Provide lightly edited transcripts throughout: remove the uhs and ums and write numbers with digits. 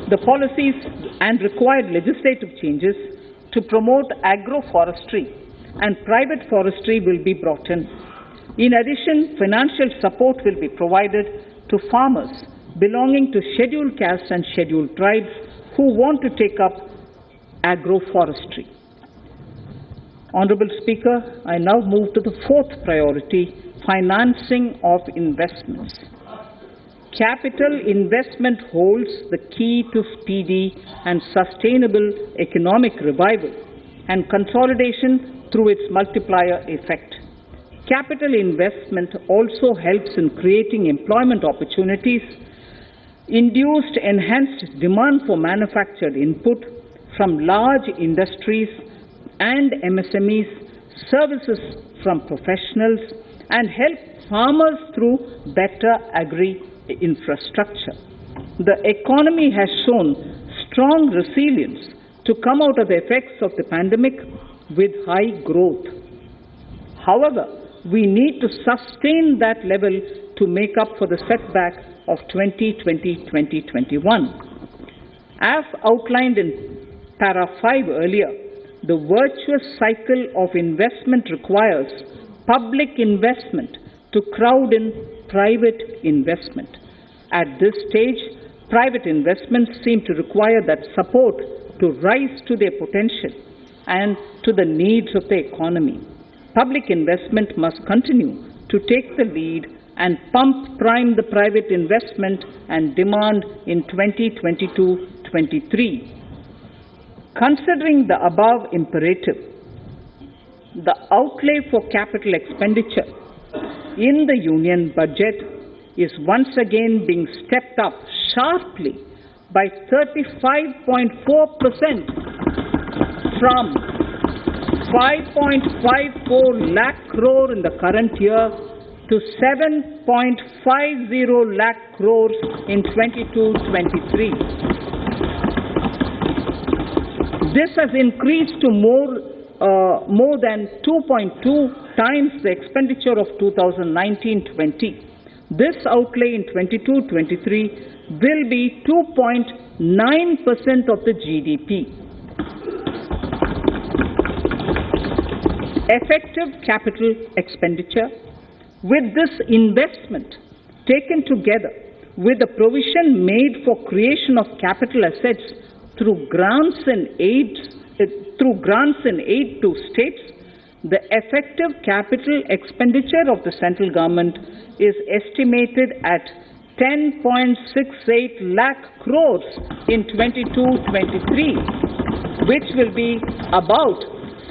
The policies and required legislative changes to promote agroforestry and private forestry will be brought in. In addition, financial support will be provided to farmers belonging to scheduled castes and scheduled tribes who want to take up agroforestry. Honourable Speaker, I now move to the fourth priority, financing of investments. Capital investment holds the key to speedy and sustainable economic revival and consolidation through its multiplier effect. Capital investment also helps in creating employment opportunities, induced enhanced demand for manufactured input from large industries and MSMEs, services from professionals, and help farmers through better agri-infrastructure. The economy has shown strong resilience to come out of the effects of the pandemic with high growth. However, we need to sustain that level to make up for the setback of 2020-2021. As outlined in Para 5 earlier, the virtuous cycle of investment requires public investment to crowd in private investment. At this stage, private investments seem to require that support to rise to their potential and to the needs of the economy. Public investment must continue to take the lead and pump prime the private investment and demand in 2022-23. Considering the above imperative, the outlay for capital expenditure in the Union budget is once again being stepped up sharply by 35.4% from 5.54 lakh crore in the current year to 7.50 lakh crores in 22-23. This has increased to more than 2.2 times the expenditure of 2019-20. This outlay in 22-23 will be 2.9% of the GDP. Effective capital expenditure. With this investment taken together with the provision made for creation of capital assets through grants and aid to states, the effective capital expenditure of the central government is estimated at 10.68 lakh crores in 22-23, which will be about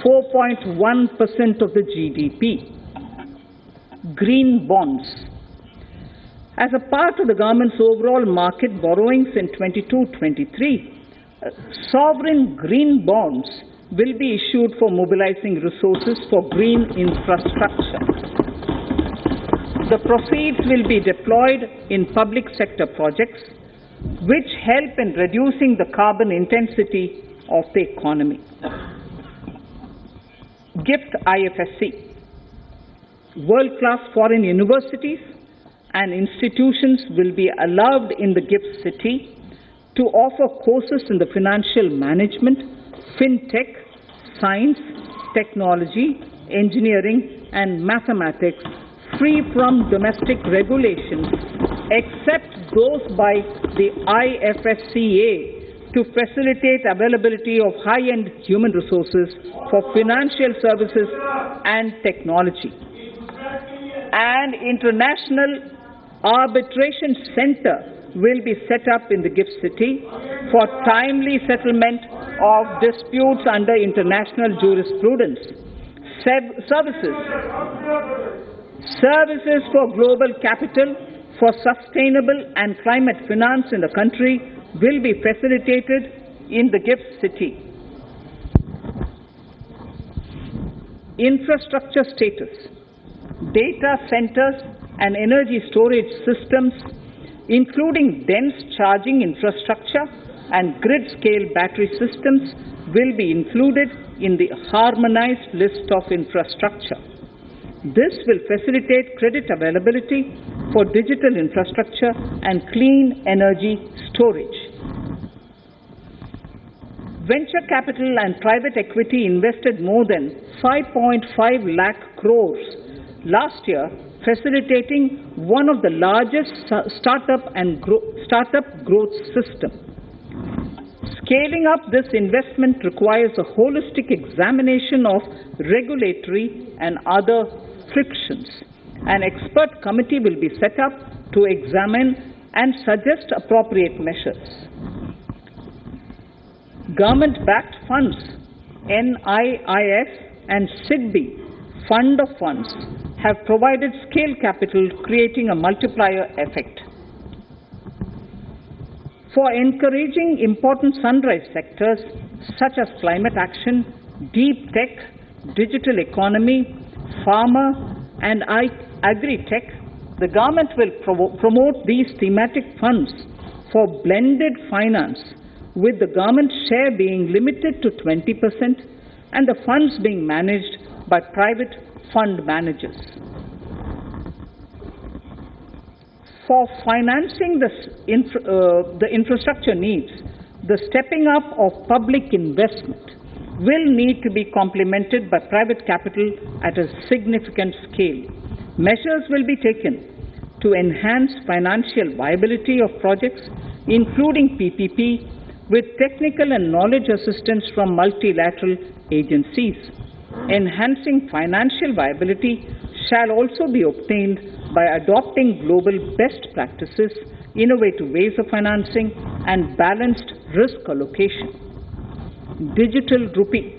4.1% of the GDP. Green bonds. As a part of the government's overall market borrowings in 22-23, sovereign green bonds will be issued for mobilizing resources for green infrastructure. The proceeds will be deployed in public sector projects which help in reducing the carbon intensity of the economy. GIFT IFSC. World-class foreign universities and institutions will be allowed in the GIFT City to offer courses in the financial management, fintech, science, technology, engineering, and mathematics free from domestic regulations, except those by the IFSCA to facilitate availability of high-end human resources for financial services and technology. An international arbitration center will be set up in the GIFT City for timely settlement of disputes under international jurisprudence. Services for global capital for sustainable and climate finance in the country will be facilitated in the GIFT City. Infrastructure status. Data centers and energy storage systems, including dense charging infrastructure and grid-scale battery systems, will be included in the harmonized list of infrastructure. This will facilitate credit availability for digital infrastructure and clean energy storage. Venture capital and private equity invested more than 5.5 lakh crores last year, facilitating one of the largest startup growth system. Scaling up this investment requires a holistic examination of regulatory and other frictions. An expert committee will be set up to examine and suggest appropriate measures. Government-backed funds, NIIF and SIDBI, Fund of Funds, have provided scale capital, creating a multiplier effect. For encouraging important sunrise sectors such as climate action, deep tech, digital economy, pharma, and agri-tech, the government will promote these thematic funds for blended finance, with the government share being limited to 20% and the funds being managed by private fund managers. For financing the infrastructure needs, the stepping up of public investment will need to be complemented by private capital at a significant scale. Measures will be taken to enhance financial viability of projects, including PPP, with technical and knowledge assistance from multilateral agencies. Enhancing financial viability shall also be obtained by adopting global best practices, innovative ways of financing, and balanced risk allocation. Digital rupee.